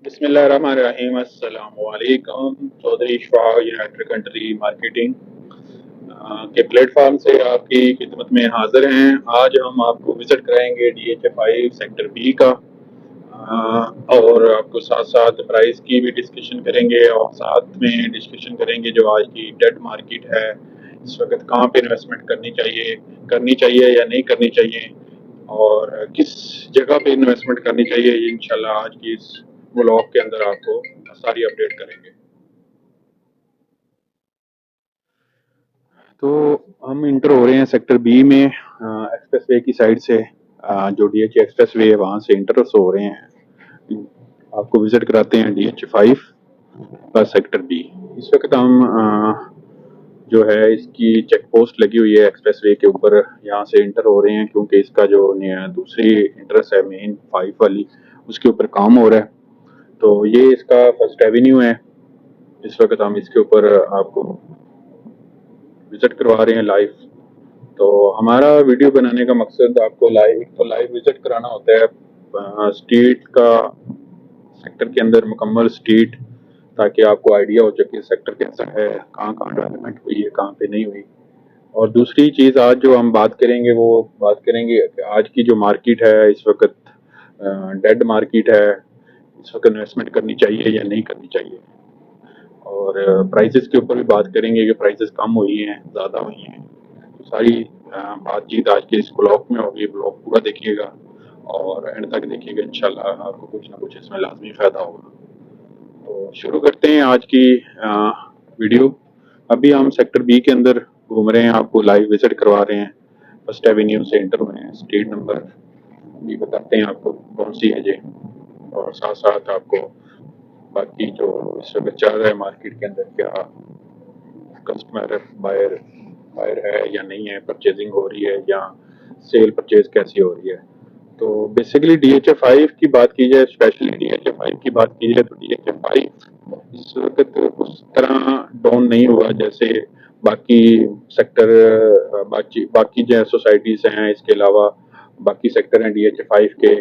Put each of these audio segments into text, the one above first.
बिस्मिल्लाहिर्रहमानिर्रहीम। अस्सलामु अलैकुम। Chaudhary Shafaq united country marketing के प्लेटफॉर्म से आपकी खिदमत में हाजिर हैं। आज हम आपको विजिट कराएंगे DH5 सेक्टर बी का, और आपको साथ साथ प्राइस की भी डिस्कशन करेंगे और साथ में डिस्कशन करेंगे जो आज की डेट मार्केट है, इस वक्त कहाँ पे इन्वेस्टमेंट करनी चाहिए या नहीं करनी चाहिए, और किस जगह पे इन्वेस्टमेंट करनी चाहिए। ये इंशाल्लाह आज की इस ब्लॉग के अंदर आपको सारी अपडेट करेंगे। तो हम इंटर हो रहे हैं सेक्टर बी में, एक्सप्रेस वे की साइड से। जो DH एक्सप्रेस वे है वहाँ से इंटर हो रहे हैं। आपको विजिट कराते हैं DH5 का सेक्टर बी। इस वक्त हम जो है इसकी चेक पोस्ट लगी हुई है एक्सप्रेस वे के ऊपर, यहाँ से इंटर हो रहे हैं क्योंकि इसका जो दूसरी इंटरेस्ट है मेन 5 वाली, उसके ऊपर काम हो रहा है। तो ये इसका फर्स्ट एवेन्यू है। इस वक्त हम इसके ऊपर आपको विजिट करवा रहे हैं लाइव। तो हमारा वीडियो बनाने का मकसद आपको लाइव विजिट कराना होता है स्ट्रीट का, सेक्टर के अंदर मुकम्मल स्ट्रीट, ताकि आपको आइडिया हो सके सेक्टर कैसा है, कहाँ कहाँ डेवलपमेंट हुई है, कहाँ पे नहीं हुई। और दूसरी चीज़ आज जो हम बात करेंगे वो बात करेंगे कि आज की जो मार्केट है इस वक्त डेड मार्केट है, इस वक्त इन्वेस्टमेंट करनी चाहिए या नहीं करनी चाहिए। और प्राइसेस के ऊपर भी बात करेंगे कि प्राइसेस कम हुई हैं, ज़्यादा हुई हैं। तो सारी बातचीत आज के इस ब्लॉग में होगी। ब्लॉग पूरा देखिएगा और एंड तक देखिएगा, इंशाल्लाह आपको कुछ ना कुछ इसमें लाजमी फ़ायदा होगा। तो शुरू करते हैं आज की वीडियो। अभी हम सेक्टर बी के अंदर घूम रहे हैं, आपको लाइव विजिट करवा रहे हैं। फर्स्ट एवेन्यू से इंटर हुए हैं, स्ट्रीट नंबर भी बताते हैं आपको कौन सी है ये, और साथ साथ आपको बाकी जो इस वक्त चल रहा है मार्केट के अंदर, क्या कस्टमर बायर बायर है या नहीं है, परचेजिंग हो रही है या सेल परचेज कैसी हो रही है। तो बेसिकली DH5 की बात की जाए, स्पेशली DH5 की बात की जाए, तो DH5 इस वक्त उस तरह डाउन नहीं हुआ जैसे बाकी सेक्टर, बाकी जो सोसाइटीज हैं, इसके अलावा बाकी सेक्टर हैं DH5 के,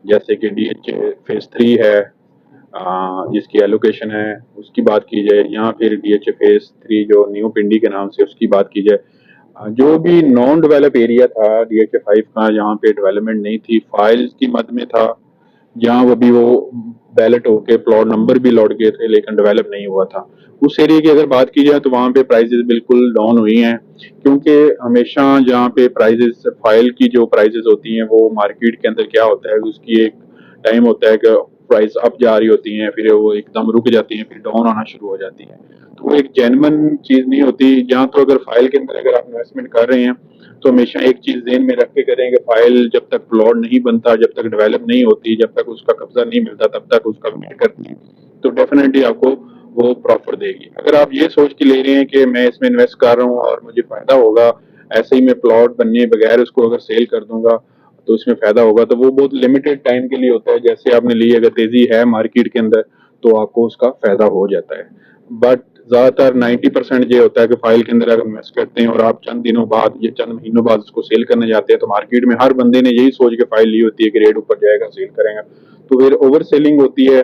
जैसे कि DH फेज 3 है, जिसकी एलोकेशन है उसकी बात की जाए, या फिर DH फेज 3 जो न्यू पिंडी के नाम से उसकी बात की जाए। जो भी नॉन डेवलप एरिया था DH5 का, जहाँ पे डेवलपमेंट नहीं थी, फाइल्स की मद में था, जहाँ वो भी वो बैलेट होके प्लॉट नंबर भी लौट गए थे लेकिन डेवलप नहीं हुआ था, उस एरिया की अगर बात की जाए तो वहाँ पे प्राइसेस बिल्कुल डाउन हुई हैं। क्योंकि हमेशा जहाँ पे प्राइसेस, फाइल की जो प्राइसेस होती हैं वो मार्केट के अंदर क्या होता है, उसकी एक टाइम होता है कि प्राइस अप जा रही होती हैं, फिर वो एकदम रुक जाती हैं, फिर डाउन आना शुरू हो जाती है। तो वो एक जेन्युइन चीज नहीं होती। जहाँ तो अगर फाइल के अंदर अगर आप इन्वेस्टमेंट कर रहे हैं तो हमेशा एक चीज ध्यान में रख के करें कि फाइल जब तक प्लॉट नहीं बनता, जब तक डेवलप नहीं होती, जब तक उसका कब्जा नहीं मिलता, तब तक उसका वेट करते हैं, तो डेफिनेटली आपको वो प्रॉफिट देगी। अगर आप ये सोच के ले रहे हैं कि मैं इसमें इन्वेस्ट कर रहा हूँ और मुझे फायदा होगा, ऐसे ही मैं प्लॉट बनने बगैर उसको अगर सेल कर दूंगा तो इसमें फायदा होगा, तो वो बहुत लिमिटेड टाइम के लिए होता है। जैसे आपने ली, अगर तेजी है मार्केट के अंदर तो आपको उसका फायदा हो जाता है। बट ज्यादातर 90% ये होता है कि फाइल के अंदर अगर इन्वेस्ट करते हैं और आप चंद दिनों बाद या चंद महीनों बाद उसको सेल करने जाते हैं, तो मार्केट में हर बंदे ने यही सोच के फाइल ली होती है कि रेट ऊपर जाएगा, सेल करेंगे, तो फिर ओवर सेलिंग होती है,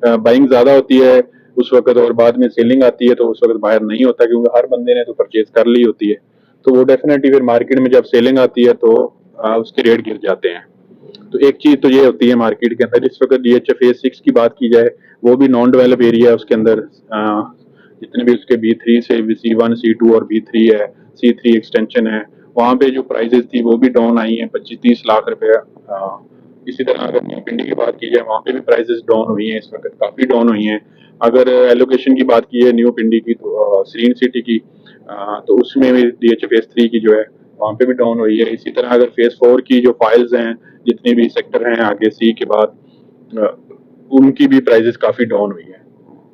बाइंग ज्यादा होती है उस वक्त, और बाद में सेलिंग आती है तो उस वक्त बाहर नहीं होता, क्योंकि हर बंदे ने तो परचेज कर ली होती है। तो वो डेफिनेटली फिर मार्केट में जब सेलिंग आती है तो उसके रेट गिर जाते हैं। तो एक चीज तो ये होती है मार्केट के अंदर। इस वक्त DH6 की बात की जाए, वो भी नॉन डेवलप एरिया है, उसके अंदर जितने भी उसके B3 से C1 C2 और B3 है, C3 एक्सटेंशन है, वहाँ पे जो प्राइजेस थी वो भी डाउन आई हैं, 25-30 लाख रुपए। इसी तरह अगर न्यू पिंडी की बात की जाए, वहाँ पे भी प्राइसेस डाउन हुई हैं, इस वक्त काफी डाउन हुई हैं। अगर एलोकेशन की बात की है न्यू पिंडी की, तो सीरीन सिटी की, तो उसमें भी DH फेज 3 की जो है वहाँ पे भी डाउन हुई है। इसी तरह अगर फेज 4 की जो फाइल्स हैं, जितने भी सेक्टर हैं आगे सी के बाद, उनकी भी प्राइसेस काफी डाउन हुई है।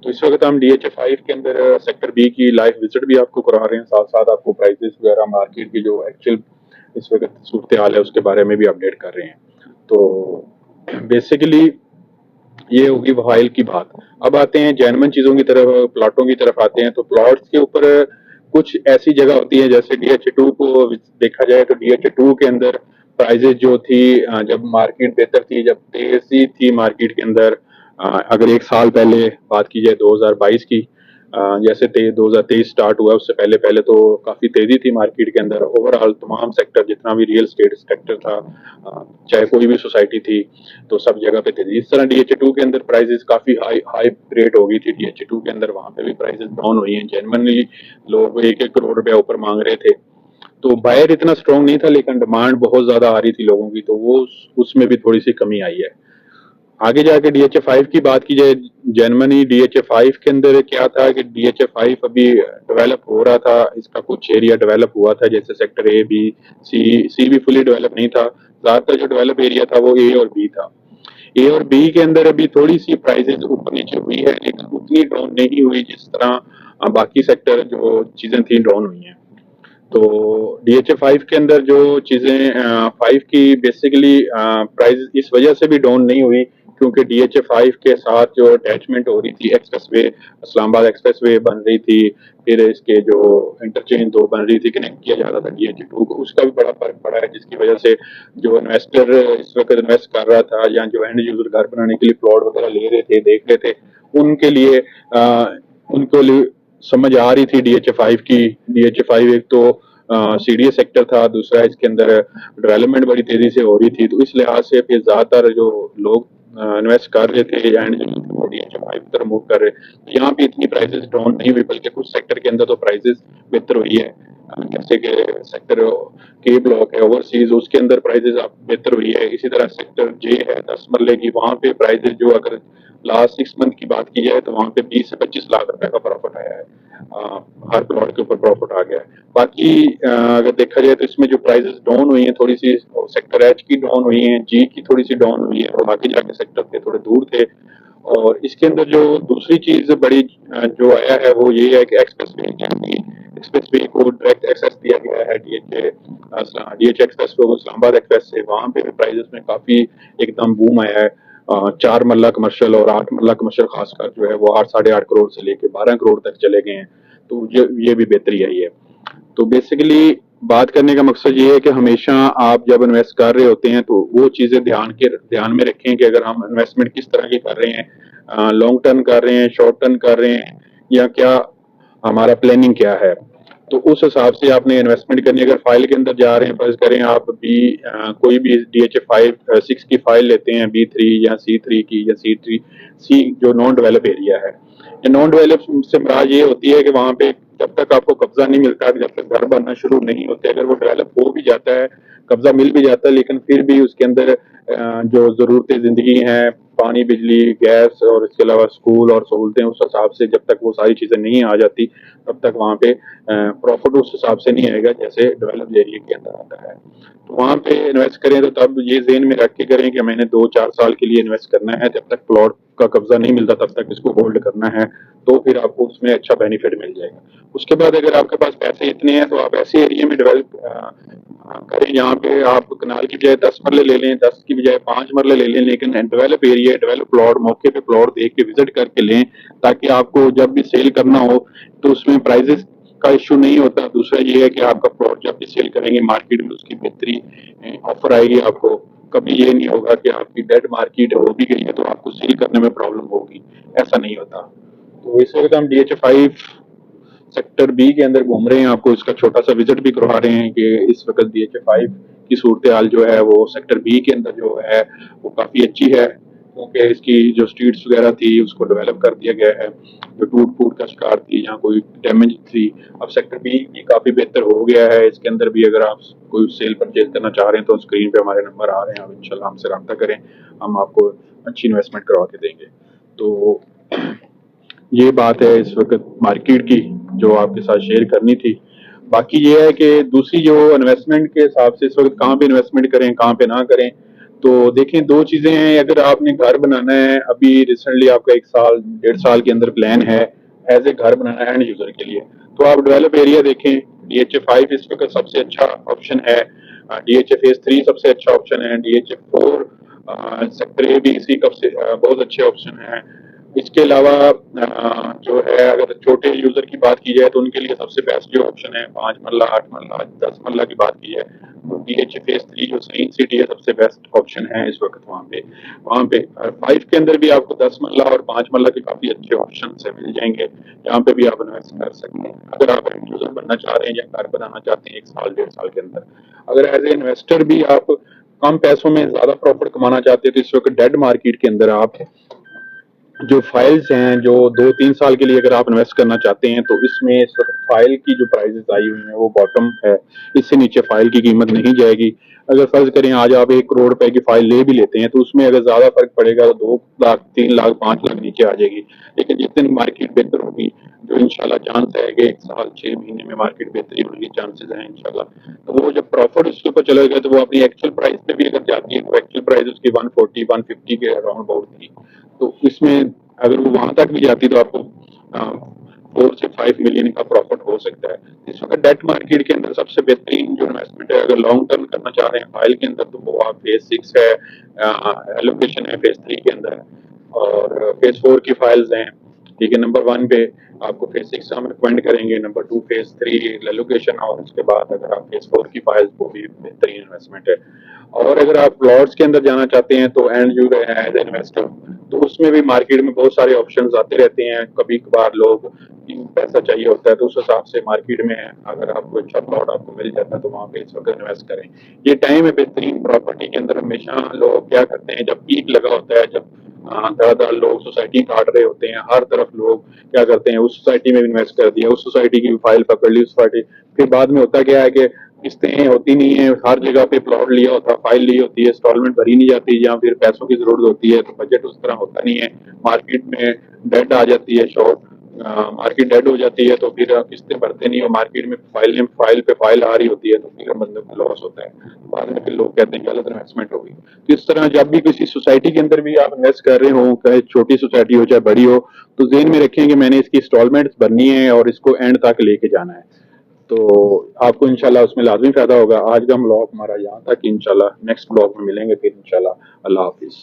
तो इस वक्त हम DH5 के अंदर सेक्टर बी की लाइव विजिट भी आपको करा रहे हैं, साथ साथ आपको प्राइसेस वगैरह मार्केट की जो एक्चुअल इस वक्त सूरत हाल है उसके बारे में भी अपडेट कर रहे हैं। तो बेसिकली ये होगी फाइल की बात। अब आते हैं जैनमन चीजों की तरफ, प्लॉटों की तरफ आते हैं। तो प्लॉट्स के ऊपर कुछ ऐसी जगह होती है, जैसे DH2 को देखा जाए तो DH2 के अंदर प्राइजेस जो थी, जब मार्केट बेहतर थी, जब तेजी थी मार्केट के अंदर, अगर एक साल पहले बात की जाए 2022 की, जैसे 2023 स्टार्ट हुआ उससे पहले पहले तो काफ़ी तेज़ी थी मार्केट के अंदर। ओवरऑल तमाम सेक्टर जितना भी रियल स्टेट सेक्टर था, चाहे कोई भी सोसाइटी थी, तो सब जगह पे तेज़ी। इस तरह DH2 के अंदर प्राइजेस काफ़ी हाई हाई रेट हो गई थी DH2 के अंदर, वहाँ पे भी प्राइजेस डाउन हुई हैं। जेन्युइनली लोग 1-1 करोड़ रुपया ऊपर मांग रहे थे, तो बायर इतना स्ट्रांग नहीं था, लेकिन डिमांड बहुत ज़्यादा आ रही थी लोगों की, तो वो उसमें भी थोड़ी सी कमी आई है। आगे जाके DHA5 की बात की जाए, जर्मनी DHA5 के अंदर क्या था कि DHA5 अभी डेवलप हो रहा था, इसका कुछ एरिया डेवलप हुआ था, जैसे सेक्टर ए बी सी भी फुली डेवलप नहीं था। ज्यादातर जो डेवलप एरिया था वो ए और बी था। ए और बी के अंदर अभी थोड़ी सी प्राइसेस ऊपर नीचे हुई है, लेकिन उतनी डाउन नहीं हुई जिस तरह बाकी सेक्टर जो चीजें थी डाउन हुई हैं। तो DHA5 के अंदर जो चीजें 5 की बेसिकली प्राइस इस वजह से भी डाउन नहीं हुई, क्योंकि DHA5 के साथ जो अटैचमेंट हो रही थी एक्सप्रेसवे, इस्लामाबाद एक्सप्रेसवे बन रही थी, फिर इसके जो इंटरचेंज दो बन रही थी, कनेक्ट किया जा रहा था DH2 को, उसका भी बड़ा फर्क पड़ा है, जिसकी वजह से जो इन्वेस्टर इस वक्त इन्वेस्ट कर रहा था या जो एंड यूजर घर बनाने के लिए प्लॉट वगैरह ले रहे थे, देख रहे थे, उनके लिए उनको समझ आ रही थी DHA5 की। DHA5 एक तो सीडीएस सेक्टर था, दूसरा इसके अंदर डेवलपमेंट बड़ी तेजी से हो रही थी, तो इस लिहाज से फिर ज्यादातर जो लोग इन्वेस्ट कर रहे थे एंड DHA5 की तरफ मूव कर रहे, तो यहाँ पे इतनी प्राइसेस डाउन नहीं हुई, बल्कि कुछ सेक्टर के अंदर तो प्राइसेस बेहतर हुई है। जैसे कि सेक्टर के ब्लॉक है ओवरसीज, उसके अंदर प्राइसेस बेहतर हुई है। इसी तरह सेक्टर जे है 10 मरले की, वहाँ पे प्राइसेस जो अगर लास्ट 6 मंथ की बात की जाए तो वहाँ पे 20 से 25 लाख रुपए का प्रॉफिट आया है, हर प्लॉट के ऊपर प्रॉफिट आ गया है। बाकी अगर देखा जाए तो इसमें जो प्राइसेस डाउन हुई हैं थोड़ी सी, सेक्टर एच की डाउन हुई हैं, जी की थोड़ी सी डाउन हुई है, और बाकी जाके सेक्टर थे थोड़े दूर थे। और इसके अंदर जो दूसरी चीज बड़ी जो आया है वो ये है कि एक्सप्रेस वे को डायरेक्ट एक्सेस दिया गया है DH एक्सप्रेस को इस्लामाबाद एक्सप्रेस से, वहाँ पे भी प्राइसेस में काफी एकदम बूम आया है। 4 मरला कमर्शियल और 8 मरला कमर्शियल खासकर जो है वो 8-8.5 करोड़ से लेके 12 करोड़ तक चले गए हैं, तो ये भी बेहतरी आई है। तो बेसिकली बात करने का मकसद ये है कि हमेशा आप जब इन्वेस्ट कर रहे होते हैं तो वो चीजें ध्यान में रखें कि अगर हम इन्वेस्टमेंट किस तरह की कर रहे हैं, लॉन्ग टर्म कर रहे हैं, शॉर्ट टर्म कर रहे हैं, या क्या हमारा प्लानिंग क्या है, तो उस हिसाब से आपने इन्वेस्टमेंट करनी है। अगर फाइल के अंदर जा रहे हैं, फर्ज करें आप कोई भी DHA5 6 की फाइल लेते हैं, B3 या C3 की या C जो नॉन डेवलप एरिया है, नॉन डेवलप से मुराद ये होती है कि वहाँ पे जब तक आपको कब्जा नहीं मिलता, जब तक घर बनना शुरू नहीं होते, अगर वो डेवलप हो भी जाता है, कब्जा मिल भी जाता है, लेकिन फिर भी उसके अंदर जो जरूरतें जिंदगी हैं, पानी बिजली गैस और इसके अलावा स्कूल और सहूलतें, उस हिसाब से जब तक वो सारी चीजें नहीं आ जाती, तब तक वहाँ पे प्रॉफिट उस हिसाब से नहीं आएगा जैसे डेवलप एरिया के अंदर आता है। तो वहाँ पे इन्वेस्ट करें तो तब ये जेहन में रख के करें कि मैंने 2-4 साल के लिए इन्वेस्ट करना है, जब तक प्लॉट का कब्जा नहीं मिलता तब तक इसको होल्ड करना है, तो फिर आपको उसमें अच्छा बेनिफिट मिल जाएगा। उसके बाद अगर आपके पास पैसे इतने हैं तो आप ऐसे एरिया में डेवलप करें जहाँ पे आप कनाल की बजाय 10 मरले ले लें, 10 की बजाय 5 मरले ले लें, लेकिन डेवलप एरिया डेवलप प्लॉट मौके पे प्लॉट देख के विजिट करके लें, ताकि आपको जब भी सेल करना हो तो उसमें प्राइजेस का इशू नहीं होता। दूसरा ये है कि आपका प्लॉट जब भी सेल करेंगे मार्केट में उसकी बेहतरी ऑफर आएगी आपको, कभी ये नहीं होगा कि आपकी डेड मार्केट हो भी गई है तो आपको सेल करने में प्रॉब्लम होगी, ऐसा नहीं होता। तो इस वक्त हम DH5 सेक्टर बी के अंदर घूम रहे हैं, आपको इसका छोटा सा विजिट भी करवा रहे हैं कि इस वक्त DH5 की सूरत हाल जो है वो सेक्टर बी के अंदर जो है वो काफ़ी अच्छी है, क्योंकि इसकी जो स्ट्रीट्स वगैरह थी उसको डेवलप कर दिया गया है, जो टूट फूट का शिकार थी या कोई डैमेज थी, अब सेक्टर बी की काफ़ी बेहतर हो गया है। इसके अंदर भी अगर आप कोई सेल परचेज करना चाह रहे हैं तो स्क्रीन पे हमारे नंबर आ रहे हैं, आप इंशाल्लाह हमसे रब्ता करें, हम आपको अच्छी इन्वेस्टमेंट करवा के देंगे। तो ये बात है इस वक्त मार्केट की जो आपके साथ शेयर करनी थी। बाकी ये है कि दूसरी जो इन्वेस्टमेंट के हिसाब से इस वक्त कहाँ पे इन्वेस्टमेंट करें कहाँ पे ना करें, तो देखें दो चीजें हैं। अगर आपने घर बनाना है, अभी रिसेंटली आपका 1 साल 1.5 साल के अंदर प्लान है एज ए घर बनाना है एंड यूजर के लिए, तो आप डेवलप एरिया देखें। DHA5 इस वक्त सबसे अच्छा ऑप्शन है, DHA Phase 3 सबसे अच्छा ऑप्शन है, DHA4 sector A B C कब से बहुत अच्छे ऑप्शन है। इसके अलावा जो है अगर छोटे यूजर की बात की जाए तो उनके लिए सबसे बेस्ट जो ऑप्शन है 5 मरला 8 मरला 10 मरला की बात की जाए DH फेज 3 जो साइंस सिटी है सबसे बेस्ट ऑप्शन है इस वक्त वहाँ पे 5 के अंदर भी आपको 10 मरला और 5 मरला के काफी अच्छे ऑप्शन है मिल जाएंगे, यहाँ पे भी आप इन्वेस्ट कर सकते हैं अगर आप एंड यूजर बनना चाह रहे हैं या घर बनाना चाहते हैं 1 साल 1.5 साल के अंदर। अगर एज ए इन्वेस्टर भी आप कम पैसों में ज्यादा प्रॉफिट कमाना चाहते हैं तो इस वक्त डेड मार्केट के अंदर आप जो फाइल्स हैं जो 2-3 साल के लिए अगर आप इन्वेस्ट करना चाहते हैं तो इसमें इस वक्त फाइल की जो प्राइसेस आई हुई हैं वो बॉटम है, इससे नीचे फाइल की कीमत नहीं जाएगी। अगर फर्ज करें आज आप 1 करोड़ रुपए की फाइल ले भी लेते हैं तो उसमें अगर ज्यादा फर्क पड़ेगा तो 2 लाख 3 लाख 5 लाख नीचे आ जाएगी, लेकिन जितनी मार्केट बेहतर होगी जो इंशाल्लाह चांस है कि 1 साल 6 महीने में मार्केट बेहतरी होने के चांसेस हैं इंशाल्लाह, तो वो जब प्रॉफिट उसके ऊपर चलेगा तो वो अपनी एक्चुअल प्राइस पे भी अगर जाती है तो एक्चुअल प्राइस उसकी 140-150 के अराउंड अबाउट थी, तो इसमें अगर वो वहां तक भी जाती तो आपको 4 से 5 मिलियन का प्रॉफिट हो सकता है। इस वक्त डेट मार्केट के अंदर सबसे बेहतरीन जो इन्वेस्टमेंट है अगर लॉन्ग टर्म करना चाह रहे हैं फाइल के अंदर तो वो आप फेज 6 है, एलोकेशन है फेज 3 के अंदर और फेज 4 की फाइल्स हैं, ठीक है। नंबर 1 पे आपको फेज 6 हम रिकमेंड करेंगे, नंबर 2 फेज 3 एलोकेशन और उसके बाद अगर आप फेज 4 की फाइल्स वो भी बेहतरीन इन्वेस्टमेंट है। और अगर आप प्लॉट्स के अंदर जाना चाहते हैं तो एंड यूजर है एज इन्वेस्टर तो उसमें भी मार्केट में बहुत सारे ऑप्शंस आते रहते हैं, कभी कभार लोग पैसा चाहिए होता है तो उस हिसाब से मार्केट में अगर आपको अच्छा प्लॉट आपको मिल जाता है तो वहाँ पे इस वक्त इन्वेस्ट करें। ये टाइम है बेहतरीन प्रॉपर्टी के अंदर, हमेशा लोग क्या करते हैं जब पीक लगा होता है, जब धड़ाधड़ लोग सोसाइटी काट रहे होते हैं, हर तरफ लोग क्या करते हैं उस सोसाइटी में इन्वेस्ट कर दिया, उस सोसाइटी की फाइल पकड़ ली, उस सोसाइटी फिर बाद में होता क्या है कि किस्तें होती नहीं है, हर जगह पे प्लॉट लिया होता है, फाइल ली होती है, इंस्टॉलमेंट भरी नहीं जाती या फिर पैसों की जरूरत होती है तो बजट उस तरह होता नहीं है, मार्केट में डेट आ जाती है, शॉर्ट मार्केट डेड हो जाती है तो फिर किस्तें भरते नहीं हो, मार्केट में फाइल पे फाइल आ रही होती है तो फिर बंदे को लॉस होता है, बाद में फिर लोग कहते हैं गलत इन्वेस्टमेंट होगी। तो इस तरह जब भी किसी सोसाइटी के अंदर भी आप इन्वेस्ट कर रहे हो, चाहे छोटी सोसाइटी हो चाहे बड़ी हो, तो जेन में रखें कि मैंने इसकी इंस्टॉलमेंट्स भरनी है और इसको एंड तक लेके जाना है, तो आपको इंशाल्लाह उसमें लाजमी फायदा होगा। आज का ब्लॉग हमारा यहाँ तक, इंशाल्लाह नेक्स्ट ब्लॉग में मिलेंगे फिर इंशाल्लाह। अल्लाह हाफिज।